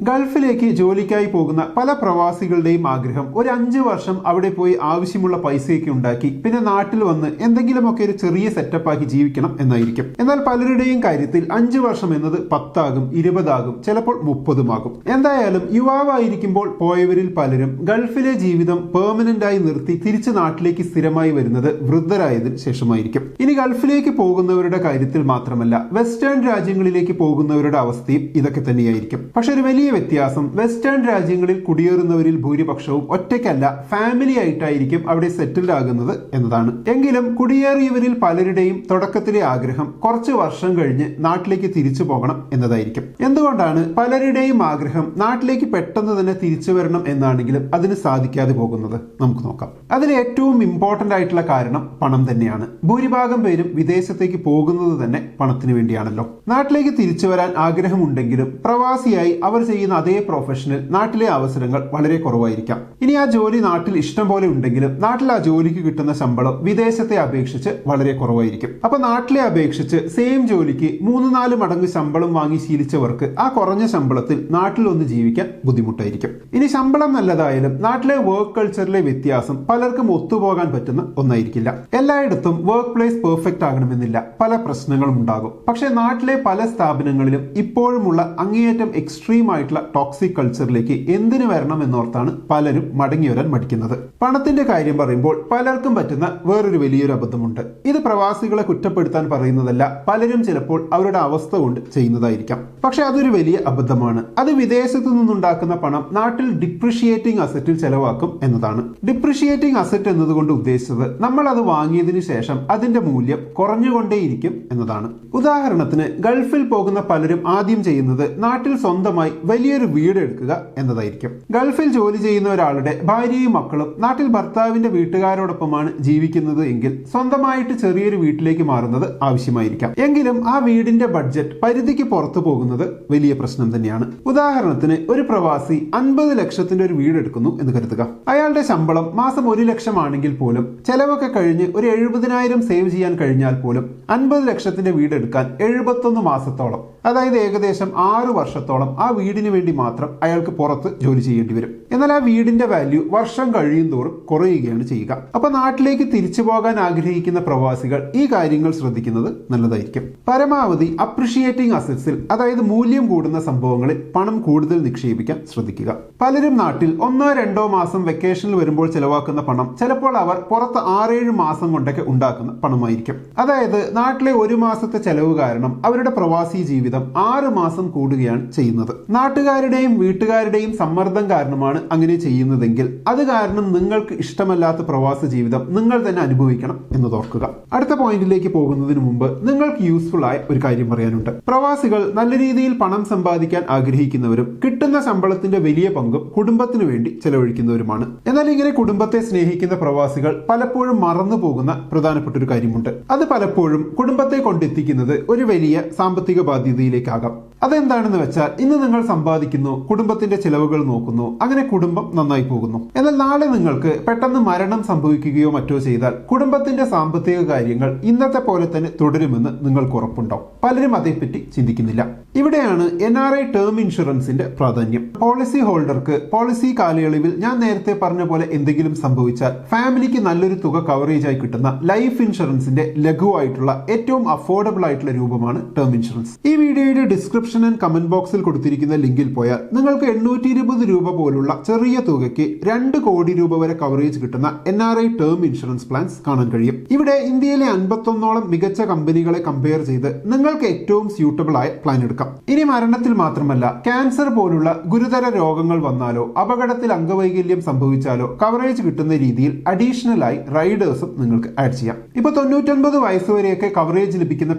ഗൾഫിലേക്ക് ജോലിക്കായി പോകുന്ന പല പ്രവാസികളുടെയും ആഗ്രഹം ഒരു 5 വർഷം അവിടെ പോയി ആവശ്യമുള്ള പൈസയൊക്കെ ഉണ്ടാക്കി പിന്നെ നാട്ടിൽ വന്ന് എന്തെങ്കിലുമൊക്കെ ഒരു ചെറിയ സെറ്റപ്പ് ആക്കി ജീവിക്കണം എന്നായിരിക്കും. എന്നാൽ പലരുടെയും കാര്യത്തിൽ 5 വർഷം എന്നത് 10 ആകും, 20 ആകും, ചിലപ്പോൾ 30 ആകും. എന്തായാലും യുവാവായിരിക്കുമ്പോൾ പോയവരിൽ പലരും ഗൾഫിലെ ജീവിതം പെർമനന്റ് ആയി നിർത്തി തിരിച്ചു നാട്ടിലേക്ക് സ്ഥിരമായി വരുന്നത് വൃദ്ധരായതിനു ശേഷമായിരിക്കും. ഇനി ഗൾഫിലേക്ക് പോകുന്നവരുടെ കാര്യത്തിൽ മാത്രമല്ല, വെസ്റ്റേൺ രാജ്യങ്ങളിലേക്ക് പോകുന്നവരുടെ അവസ്ഥയും ഇതൊക്കെ തന്നെയായിരിക്കും. പക്ഷെ ഒരു വലിയ വ്യത്യാസം, വെസ്റ്റേൺ രാജ്യങ്ങളിൽ കുടിയേറുന്നവരിൽ ഭൂരിപക്ഷവും ഒറ്റയ്ക്കല്ല, ഫാമിലി ആയിട്ടായിരിക്കും അവിടെ സെറ്റിൽഡ് ആകുന്നത് എന്നതാണ്. എങ്കിലും കുടിയേറിയവരിൽ പലരുടെയും തുടക്കത്തിലെ ആഗ്രഹം കുറച്ച് വർഷം കഴിഞ്ഞ് നാട്ടിലേക്ക് തിരിച്ചു പോകണം എന്നതായിരിക്കും. എന്തുകൊണ്ടാണ് പലരുടെയും ആഗ്രഹം നാട്ടിലേക്ക് പെട്ടെന്ന് തന്നെ തിരിച്ചു വരണം എന്നാണെങ്കിലും അതിന് സാധിക്കാതെ പോകുന്നത്? നമുക്ക് നോക്കാം. അതിൽ ഏറ്റവും ഇമ്പോർട്ടന്റ് ആയിട്ടുള്ള കാരണം പണം തന്നെയാണ്. ഭൂരിഭാഗം പേരും വിദേശത്തേക്ക് പോകുന്നത് തന്നെ പണത്തിന് വേണ്ടിയാണല്ലോ. നാട്ടിലേക്ക് തിരിച്ചു വരാൻ ആഗ്രഹമുണ്ടെങ്കിലും പ്രവാസിയായി അവർ ചെയ്യുന്ന അതേ പ്രൊഫഷനിൽ നാട്ടിലെ അവസരങ്ങൾ വളരെ കുറവായിരിക്കാം. ഇനി ആ ജോലി നാട്ടിൽ ഇഷ്ടം പോലെ ഉണ്ടെങ്കിലും നാട്ടിൽ ആ ജോലിക്ക് കിട്ടുന്ന ശമ്പളം വിദേശത്തെ അപേക്ഷിച്ച് വളരെ കുറവായിരിക്കും. അപ്പൊ നാട്ടിലെ അപേക്ഷിച്ച് സെയിം ജോലിക്ക് 3-4 മടങ്ങ് ശമ്പളം വാങ്ങി ശീലിച്ചവർക്ക് ആ കുറഞ്ഞ ശമ്പളത്തിൽ നാട്ടിൽ ഒന്ന് ജീവിക്കാൻ ബുദ്ധിമുട്ടായിരിക്കും. ഇനി ശമ്പളം നല്ലതായാലും നാട്ടിലെ വർക്ക് കൾച്ചറിലെ വ്യത്യാസം പലർക്കും ഒത്തുപോകാൻ പറ്റുന്ന ഒന്നായിരിക്കില്ല. എല്ലായിടത്തും വർക്ക് പ്ലേസ് പെർഫെക്റ്റ് ആകണമെന്നില്ല, പല പ്രശ്നങ്ങളും ഉണ്ടാകും. പക്ഷെ നാട്ടിലെ പല സ്ഥാപനങ്ങളിലും ഇപ്പോഴുമുള്ള അങ്ങേയറ്റം എക്സ്ട്രീം ആയിട്ടുള്ള ടോക്സിക് കൾച്ചറിലേക്ക് എന്തിനു വരണം എന്നോർത്താണ് പലരും മടങ്ങി വരാൻ മടിക്കുന്നത്. പണത്തിന്റെ കാര്യം പറയുമ്പോൾ പലർക്കും പറ്റുന്ന വേറൊരു വലിയൊരു അബദ്ധമുണ്ട്. ഇത് പ്രവാസികളെ കുറ്റപ്പെടുത്താൻ പറയുന്നതല്ല, പലരും ചിലപ്പോൾ അവരുടെ അവസ്ഥ കൊണ്ട് ചെയ്യുന്നതായിരിക്കാം. പക്ഷെ അതൊരു വലിയ അബദ്ധമാണ്. അത് വിദേശത്തു നിന്നുണ്ടാക്കുന്ന പണം നാട്ടിൽ ഡിപ്രിഷിയേറ്റിംഗ് അസറ്റിൽ ചെലവാക്കും എന്നതാണ്. ഡിപ്രിഷിയേറ്റിംഗ് അസറ്റ് എന്നതുകൊണ്ട് ഉദ്ദേശിച്ചത് നമ്മൾ അത് വാങ്ങിയതിനു ശേഷം അതിന്റെ മൂല്യം കുറഞ്ഞുകൊണ്ടേയിരിക്കും എന്നതാണ്. ഉദാഹരണത്തിന് ഗൾഫിൽ പോകുന്ന പലരും ആദ്യം ചെയ്യുന്നത് നാട്ടിൽ സ്വന്തമായി വലിയൊരു വീട് എടുക്കുക എന്നതായിരിക്കും. ഗൾഫിൽ ജോലി ചെയ്യുന്ന ഒരാളുടെ ഭാര്യയും മക്കളും നാട്ടിൽ ഭർത്താവിന്റെ വീട്ടുകാരോടൊപ്പമാണ് ജീവിക്കുന്നത് എങ്കിൽ സ്വന്തമായിട്ട് ചെറിയൊരു വീട്ടിലേക്ക് മാറുന്നത് ആവശ്യമായിരിക്കാം. എങ്കിലും ആ വീടിന്റെ ബഡ്ജറ്റ് പരിധിക്ക് പുറത്തു പോകുന്നത് വലിയ പ്രശ്നം തന്നെയാണ്. ഉദാഹരണത്തിന് ഒരു പ്രവാസി 50 ലക്ഷത്തിന്റെ ഒരു വീട് എടുക്കുന്നു എന്ന് കരുതുക. അയാളുടെ ശമ്പളം മാസം 1 ലക്ഷം ആണെങ്കിൽ പോലും ചെലവൊക്കെ കഴിഞ്ഞ് ഒരു 70,000 സേവ് ചെയ്യാൻ കഴിഞ്ഞാൽ പോലും 50 ലക്ഷത്തിന്റെ വീട് എടുക്കാൻ 71 മാസത്തോളം, അതായത് ഏകദേശം 6 വർഷത്തോളം ആ വീടിന് വേണ്ടി മാത്രം അയാൾക്ക് പുറത്ത് ജോലി ചെയ്യേണ്ടി വരും. എന്നാൽ ആ വീടിന്റെ വാല്യൂ വർഷം കഴിയും തോറും കുറയുകയാണ് ചെയ്യുക. അപ്പൊ നാട്ടിലേക്ക് തിരിച്ചു പോകാൻ ആഗ്രഹിക്കുന്ന പ്രവാസികൾ ഈ കാര്യങ്ങൾ ശ്രദ്ധിക്കുന്നത് നല്ലതായിരിക്കും. പരമാവധി അപ്രിഷിയേറ്റിംഗ് അസറ്റ്സിൽ, അതായത് മൂല്യം കൂടുന്ന സംഭവങ്ങളിൽ പണം കൂടുതൽ നിക്ഷേപിക്കാൻ ശ്രദ്ധിക്കുക. പലരും നാട്ടിൽ 1-2 മാസം വെക്കേഷനിൽ വരുമ്പോൾ ചെലവാക്കുന്ന പണം ചിലപ്പോൾ അവർ പുറത്ത് 6-7 മാസം കൊണ്ടൊക്കെ ഉണ്ടാക്കുന്ന പണമായിരിക്കും. അതായത് നാട്ടിലെ 1 മാസത്തെ ചെലവ് കാരണം അവരുടെ പ്രവാസി ജീവിതം 6 മാസം കൂടുകയാണ് ചെയ്യുന്നത്. നാട്ടുകാരുടെയും വീട്ടുകാരുടെയും സമ്മർദ്ദം കാരണമാണ് അങ്ങനെ ചെയ്യുന്നതെങ്കിൽ അത് കാരണം നിങ്ങൾക്ക് ഇഷ്ടമല്ലാത്ത പ്രവാസ ജീവിതം നിങ്ങൾ തന്നെ അനുഭവിക്കണം എന്ന് ഓർക്കുക. അടുത്ത പോയിന്റിലേക്ക് പോകുന്നതിന് മുമ്പ് നിങ്ങൾക്ക് യൂസ്ഫുൾ ആയ ഒരു കാര്യം പറയാനുണ്ട്. പ്രവാസികൾ നല്ല രീതിയിൽ പണം സമ്പാദിക്കാൻ ആഗ്രഹിക്കുന്നവരും കിട്ടുന്ന ശമ്പളത്തിന്റെ വലിയ പങ്കും കുടുംബത്തിന് വേണ്ടി ചെലവഴിക്കുന്നവരുമാണ്. എന്നാൽ ഇങ്ങനെ കുടുംബത്തെ സ്നേഹിക്കുന്ന പ്രവാസികൾ പലപ്പോഴും മറന്നു പോകുന്ന പ്രധാനപ്പെട്ട ഒരു കാര്യമുണ്ട്. അത് പലപ്പോഴും കുടുംബത്തെ കൊണ്ടെത്തിക്കുന്നത് ഒരു വലിയ സാമ്പത്തിക ബാധ്യതയിലേക്കാകാം. അതെന്താണെന്ന് വെച്ചാൽ, ഇന്ന് നിങ്ങൾ സമ്പാദിക്കുന്നു, കുടുംബത്തിന്റെ ചിലവുകൾ നോക്കുന്നു, അങ്ങനെ കുടുംബം നന്നായി പോകുന്നു. എന്നാൽ നാളെ നിങ്ങൾക്ക് പെട്ടെന്ന് മരണം സംഭവിക്കുകയോ മറ്റോ ചെയ്താൽ കുടുംബത്തിന്റെ സാമ്പത്തിക കാര്യങ്ങൾ ഇന്നത്തെ പോലെ തന്നെ തുടരുമെന്ന് നിങ്ങൾക്ക് ഉറപ്പുണ്ടോ? പലരും അതേപ്പറ്റി ചിന്തിക്കുന്നില്ല. ഇവിടെയാണ് NRI ടേം ഇൻഷുറൻസിന്റെ പ്രാധാന്യം. പോളിസി ഹോൾഡർക്ക് പോളിസി കാലയളവിൽ ഞാൻ നേരത്തെ പറഞ്ഞ പോലെ എന്തെങ്കിലും സംഭവിച്ചാൽ ഫാമിലിക്ക് നല്ലൊരു തുക കവറേജ് ആയി കിട്ടുന്ന ലൈഫ് ഇൻഷുറൻസിന്റെ ലഘുവായിട്ടുള്ള ഏറ്റവും അഫോർഡബിൾ ആയിട്ടുള്ള രൂപമാണ് ടേം ഇൻഷുറൻസ്. ഈ വീഡിയോയുടെ ഡിസ്ക്രിപ്ഷൻ ആൻഡ് കമന്റ് ബോക്സിൽ കൊടുത്തിരിക്കുന്ന ലിങ്കിൽ പോയാൽ നിങ്ങൾക്ക് 820 രൂപ പോലുള്ള ചെറിയ തുകയ്ക്ക് 2 കോടി രൂപ വരെ കവറേജ് കിട്ടുന്ന NRI ടേം ഇൻഷുറൻസ് പ്ലാൻസ് കാണാൻ കഴിയും. ഇവിടെ ഇന്ത്യയിലെ 51ഓളം മികച്ച കമ്പനികളെ കമ്പയർ ചെയ്ത് നിങ്ങൾക്ക് ഏറ്റവും സ്യൂട്ടബിൾ ആയ പ്ലാൻ എടുക്കാം. ഇനി മരണത്തിൽ മാത്രമല്ല, ക്യാൻസർ പോലുള്ള ഗുരുതര രോഗങ്ങൾ വന്നാലോ അപകടത്തിൽ അംഗവൈകല്യം സംഭവിച്ചാലോ കവറേജ് കിട്ടുന്ന രീതിയിൽ അഡീഷണൽ ആയി റൈഡേഴ്സും നിങ്ങൾക്ക് ആഡ് ചെയ്യാം. ഇപ്പൊ 99 വയസ്സ് വരെയൊക്കെ കവറേജ് ലഭിക്കുന്ന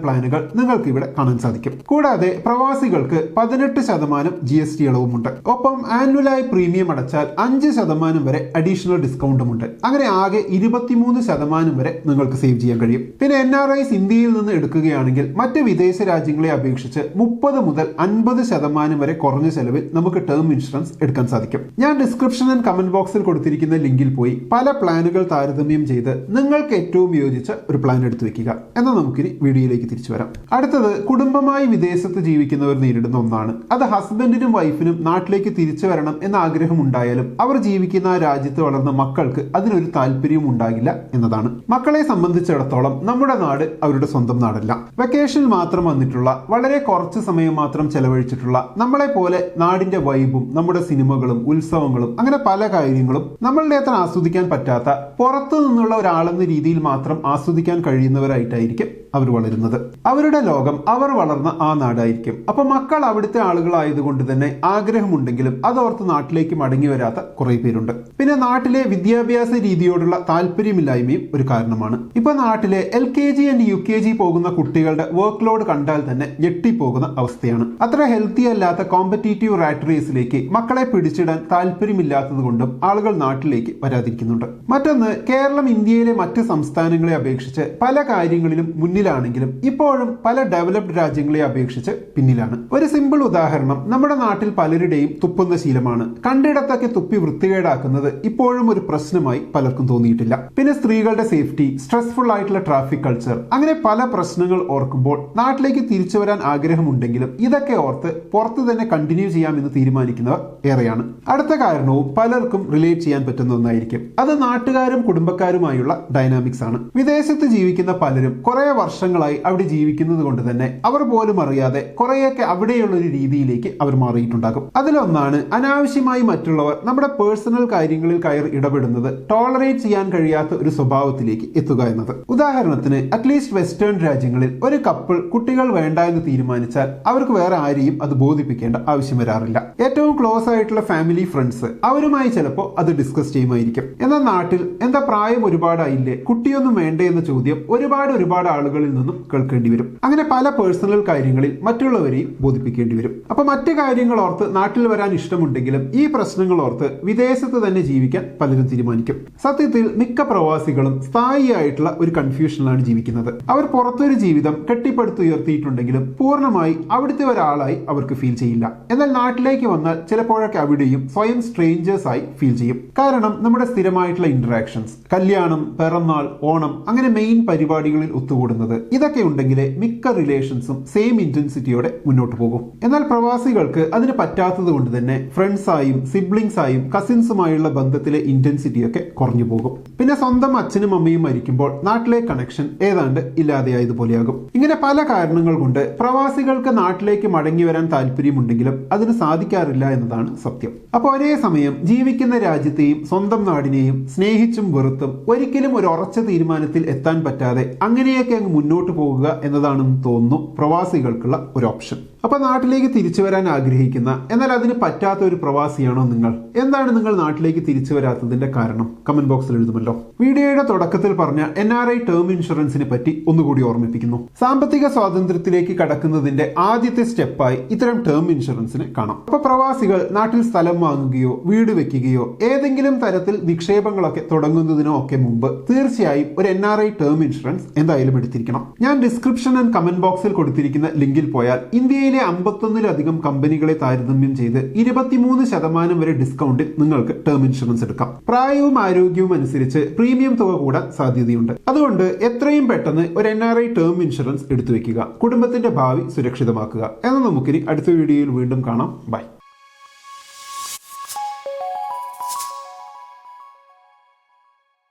പ്ലാനുകൾ നിങ്ങൾക്ക് ഇവിടെ കാണാൻ സാധിക്കും. കൂടാതെ പ്രവാസികൾക്ക് 18% GST ഇളവുമുണ്ട്. ഒപ്പം ആനുവലായി പ്രീമിയം പ്രീമിയം അടച്ചാൽ 5% വരെ അഡീഷണൽ ഡിസ്കൗണ്ടും ഉണ്ട്. അങ്ങനെ ആകെ 23% വരെ നിങ്ങൾക്ക് സേവ് ചെയ്യാൻ കഴിയും. പിന്നെ NRIs ഇന്ത്യയിൽ നിന്ന് എടുക്കുകയാണെങ്കിൽ മറ്റ് വിദേശ രാജ്യങ്ങളെ അപേക്ഷിച്ച് 30 മുതൽ 50% വരെ കുറഞ്ഞ ചെലവിൽ നമുക്ക് ടേം ഇൻഷുറൻസ് എടുക്കാൻ സാധിക്കും. ഞാൻ ഡിസ്ക്രിപ്ഷൻ ആൻഡ് കമന്റ് ബോക്സിൽ കൊടുത്തിരിക്കുന്ന ലിങ്കിൽ പോയി പല പ്ലാനുകൾ താരതമ്യം ചെയ്ത് നിങ്ങൾക്ക് ഏറ്റവും യോജിച്ച ഒരു പ്ലാൻ എടുത്തു വെക്കുക. എന്നാൽ നമുക്കിനി വീഡിയോയിലേക്ക് തിരിച്ചു വരാം. അടുത്തത് കുടുംബമായി വിദേശത്ത് ജീവിക്കുന്നവർ നേരിടുന്ന ഒന്നാണ്. അത് ഹസ്ബൻഡിനും വൈഫിനും നാട്ടിലേക്ക് തിരിച്ചു വരണം എന്ന ആഗ്രഹം ഉണ്ടായാലും അവർ ജീവിക്കുന്ന ആ രാജ്യത്ത് വളർന്ന മക്കൾക്ക് അതിനൊരു താല്പര്യവും ഉണ്ടാകില്ല എന്നതാണ്. മക്കളെ സംബന്ധിച്ചിടത്തോളം നമ്മുടെ നാട് അവരുടെ സ്വന്തം നാടല്ല. വെക്കേഷനിൽ മാത്രം വന്നിട്ടുള്ള, വളരെ കുറച്ച് സമയം മാത്രം ചെലവഴിച്ചിട്ടുള്ള, നമ്മളെ പോലെ നാടിന്റെ വൈബും നമ്മുടെ സിനിമകളും ഉത്സവങ്ങളും അങ്ങനെ പല കാര്യങ്ങളും നമ്മളുടെ അത്ര ആസ്വദിക്കാൻ പറ്റാത്ത, പുറത്തു നിന്നുള്ള ഒരാളെന്ന രീതിയിൽ മാത്രം ആസ്വദിക്കാൻ കഴിയുന്നവരായിട്ടായിരിക്കും അവർ വളരുന്നത്. അവരുടെ ലോകം അവർ വളർന്ന ആ നാടായിരിക്കും. അപ്പൊ മക്കൾ അവിടുത്തെ ആളുകളായതുകൊണ്ട് തന്നെ ആഗ്രഹമുണ്ടെങ്കിലും അതോർത്ത് നാട്ടിലേക്ക് മടങ്ങി വരാത്ത കുറെ പേരുണ്ട്. പിന്നെ നാട്ടിലെ വിദ്യാഭ്യാസ രീതിയോടുള്ള താല്പര്യമില്ലായ്മയും ഒരു കാരണമാണ്. ഇപ്പൊ നാട്ടിലെ LKG ആൻഡ് UKG പോകുന്ന കുട്ടികളുടെ വർക്ക് ലോഡ് കണ്ടാൽ തന്നെ ഞെട്ടിപ്പോകുന്ന അവസ്ഥയാണ്. അത്ര ഹെൽത്തി അല്ലാത്ത കോമ്പറ്റീറ്റീവ് റാറ്റ് റേസിലേക്ക് മക്കളെ പിടിച്ചിടാൻ താല്പര്യമില്ലാത്തത് കൊണ്ടും ആളുകൾ നാട്ടിലേക്ക് വരാതിരിക്കുന്നുണ്ട്. മറ്റൊന്ന്, കേരളം ഇന്ത്യയിലെ മറ്റ് സംസ്ഥാനങ്ങളെ അപേക്ഷിച്ച് പല കാര്യങ്ങളിലും മുന്നിലാണെങ്കിലും ഇപ്പോഴും പല ഡെവലപ്ഡ് രാജ്യങ്ങളെ അപേക്ഷിച്ച് പിന്നിലാണ്. ഒരു സിമ്പിൾ ഉദാഹരണം, നമ്മുടെ നാട്ടിൽ പലരുടെയും തുപ്പുന്ന ശീലമാണ്. കണ്ടിടത്തൊക്കെ തുപ്പി വൃത്തികേടാക്കുന്നത് ഇപ്പോഴും ഒരു പ്രശ്നമായി പലർക്കും തോന്നിയിട്ടില്ല. പിന്നെ സ്ത്രീകളുടെ സേഫ്റ്റി, സ്ട്രെസ്ഫുൾ ആയിട്ടുള്ള ട്രാഫിക് കൾച്ചർ, അങ്ങനെ പല പ്രശ്നങ്ങൾ ഓർക്കുമ്പോൾ നാട്ടിലേക്ക് തിരിച്ചു വരാൻ ആഗ്രഹമുണ്ടെങ്കിലും ഇതൊക്കെ ഓർത്ത് പുറത്ത് തന്നെ കണ്ടിന്യൂ ചെയ്യാമെന്ന് തീരുമാനിക്കുന്നവർ ഏറെയാണ്. അടുത്ത കാരണവും പലർക്കും റിലേറ്റ് ചെയ്യാൻ പറ്റുന്ന ഒന്നായിരിക്കും. അത് നാട്ടുകാരും കുടുംബക്കാരുമായുള്ള ഡൈനാമിക്സ് ആണ്. വിദേശത്ത് ജീവിക്കുന്ന പലരും കുറെ വർഷങ്ങളായി അവിടെ ജീവിക്കുന്നത് കൊണ്ട് തന്നെ അവർ പോലും അറിയാതെ കുറെയൊക്കെ അവിടെയുള്ള ഒരു രീതിയിലേക്ക് അവർ മാറിയിട്ടുണ്ടാകും. അതിലൊന്നാണ് അനാവശ്യമായി മറ്റുള്ളവർ നമ്മുടെ പേഴ്സണൽ കാര്യങ്ങളിൽ കയറി ഇടപെടുന്നത് ടോളറേറ്റ് ചെയ്യാൻ കഴിയാത്ത ഒരു സ്വഭാവത്തിലേക്ക് എത്തുക എന്നത്. ഉദാഹരണത്തിന്, അറ്റ്ലീസ്റ്റ് വെസ്റ്റേൺ രാജ്യങ്ങളിൽ ഒരു കപ്പിൾ കുട്ടികൾ വേണ്ട എന്ന് തീരുമാനിച്ചാൽ അവർക്ക് വേറെ ആരെയും അത് ബോധിപ്പിക്കേണ്ട ആവശ്യം വരാറില്ല. ഏറ്റവും ക്ലോസ് ആയിട്ടുള്ള ഫാമിലി ഫ്രണ്ട്സ് അവരുമായി ചിലപ്പോൾ അത് ഡിസ്കസ് ചെയ്യുമായിരിക്കും. എന്നാൽ നാട്ടിൽ എന്താ പ്രായം ഒരുപാടായില്ലേ, കുട്ടിയൊന്നും വേണ്ടേ എന്ന ചോദ്യം ഒരുപാട് ആളുകളിൽ നിന്നും കേൾക്കേണ്ടി വരും. അങ്ങനെ പല പേഴ്സണൽ കാര്യങ്ങളിൽ മറ്റുള്ളവരെയും ബോധിപ്പിക്കേണ്ടി വരും. അപ്പൊ മറ്റു കാര്യങ്ങൾ ഓർത്ത് നാട്ടിൽ വരാൻ ഇഷ്ടമുണ്ടെങ്കിലും ഈ പ്രശ്നങ്ങൾ ഓർത്ത് വിദേശത്ത് തന്നെ ജീവിക്കാൻ പലരും തീരുമാനിക്കും. സത്യത്തിൽ മിക്ക പ്രവാസികളും സ്ഥായിയായിട്ടുള്ള ഒരു കൺഫ്യൂഷനിലാണ് ജീവിക്കുന്നത്. അവർ പുറത്തൊരു ജീവിതം കെട്ടിപ്പടുത്തുയർത്തിയിട്ടുണ്ടെങ്കിലും പൂർണ്ണമായി അവിടുത്തെ ഒരാളായി അവർക്ക് ഫീൽ ചെയ്യില്ല. എന്നാൽ നാട്ടിലേക്ക് വന്നാൽ ചിലപ്പോഴൊക്കെ അവിടെയും സ്വയം സ്ട്രേഞ്ചേഴ്സ് ആയി ഫീൽ ചെയ്യും. കാരണം നമ്മുടെ സ്ഥിരമായിട്ടുള്ള ഇന്ററാക്ഷൻസ്, കല്യാണം, പിറന്നാൾ, ഓണം, അങ്ങനെ മെയിൻ പരിപാടികളിൽ ഒത്തുകൂടുന്നത്, ഇതൊക്കെ ഉണ്ടെങ്കിലേ മിക്ക റിലേഷൻസും സെയിം ഇന്റൻസിറ്റിയോടെ മുന്നോട്ട് പോകും. എന്നാൽ പ്രവാസികൾക്ക് അതിന് പറ്റാത്തത് കൊണ്ട് തന്നെ ഫ്രണ്ട്സായും സിബ്ലിങ്സ് ആയും കസിൻസുമായുള്ള ബന്ധത്തിലെ ഇന്റൻസിറ്റിയൊക്കെ കുറഞ്ഞു പോകും. പിന്നെ സ്വന്തം അച്ഛനും അമ്മയും മരിക്കുമ്പോൾ നാട്ടിലെ കണക്ഷൻ ഏതാണ്ട് ഇല്ലാതെയായതുപോലെയാകും. ഇങ്ങനെ പല കാരണങ്ങൾ കൊണ്ട് പ്രവാസികൾക്ക് നാട്ടിലേക്ക് മടങ്ങി വരാൻ താല്പര്യമുണ്ടെങ്കിലും അതിന് സാധിക്കാറില്ല എന്നതാണ് സത്യം. അപ്പോൾ ഒരേ സമയം ജീവിക്കുന്ന രാജ്യത്തെയും സ്വന്തം നാടിനെയും സ്നേഹിച്ചും വെറുത്തും ഒരിക്കലും ഒരു ഉറച്ച തീരുമാനത്തിൽ എത്താൻ പറ്റാതെ അങ്ങനെയൊക്കെ അങ്ങ് മുന്നോട്ട് പോകുക എന്നതാണെന്ന് തോന്നുന്നു പ്രവാസികൾക്കുള്ള ഒരു ഓപ്ഷൻ. അപ്പൊ നാട്ടിലേക്ക് തിരിച്ചു വരാൻ ആഗ്രഹിക്കുന്ന എന്നാൽ അതിന് പറ്റാത്ത ഒരു പ്രവാസിയാണോ നിങ്ങൾ? എന്താണ് നിങ്ങൾ നാട്ടിലേക്ക് തിരിച്ചു വരാത്തതിന്റെ കാരണം? കമന്റ് ബോക്സിൽ എഴുതുമല്ലോ. വീഡിയോയുടെ തുടക്കത്തിൽ പറഞ്ഞ NRI ടേം ഇൻഷുറൻസിനെ പറ്റി ഒന്നുകൂടി ഓർമ്മിപ്പിക്കുന്നു. സാമ്പത്തിക സ്വാതന്ത്ര്യത്തിലേക്ക് കടക്കുന്നതിന്റെ ആദ്യത്തെ സ്റ്റെപ്പായി ഇത്തരം ടേം ഇൻഷുറൻസിനെ കാണാം. അപ്പൊ പ്രവാസികൾ നാട്ടിൽ സ്ഥലം വാങ്ങുകയോ വീട് വെക്കുകയോ ഏതെങ്കിലും തരത്തിൽ നിക്ഷേപങ്ങളൊക്കെ തുടങ്ങുന്നതിനോ ഒക്കെ മുമ്പ് തീർച്ചയായും ഒരു NRI ടേം ഇൻഷുറൻസ് എന്തായാലും എടുത്തിരിക്കണം. ഞാൻ ഡിസ്ക്രിപ്ഷൻ ആൻഡ് കമന്റ് ബോക്സിൽ കൊടുത്തിരിക്കുന്ന ലിങ്കിൽ പോയാൽ ഇന്ത്യയിലെ 51-ലധികം കമ്പനികളെ താരതമ്യം ചെയ്ത് 23% വരെ ഡിസ്കൗണ്ടിൽ നിങ്ങൾക്ക് ടേം ഇൻഷുറൻസ് എടുക്കാം. പ്രായവും ആരോഗ്യവും അനുസരിച്ച് പ്രീമിയം തുക കൂടാൻ സാധ്യതയുണ്ട്. അതുകൊണ്ട് എത്രയും പെട്ടെന്ന് ഒരു NRI ടേം ഇൻഷുറൻസ് എടുത്തു വെക്കുക. കുടുംബത്തിന്റെ ഭാവി സുരക്ഷിതമാക്കുക. എന്നാൽ നമുക്കിനി അടുത്ത വീഡിയോയിൽ വീണ്ടും കാണാം. ബൈ.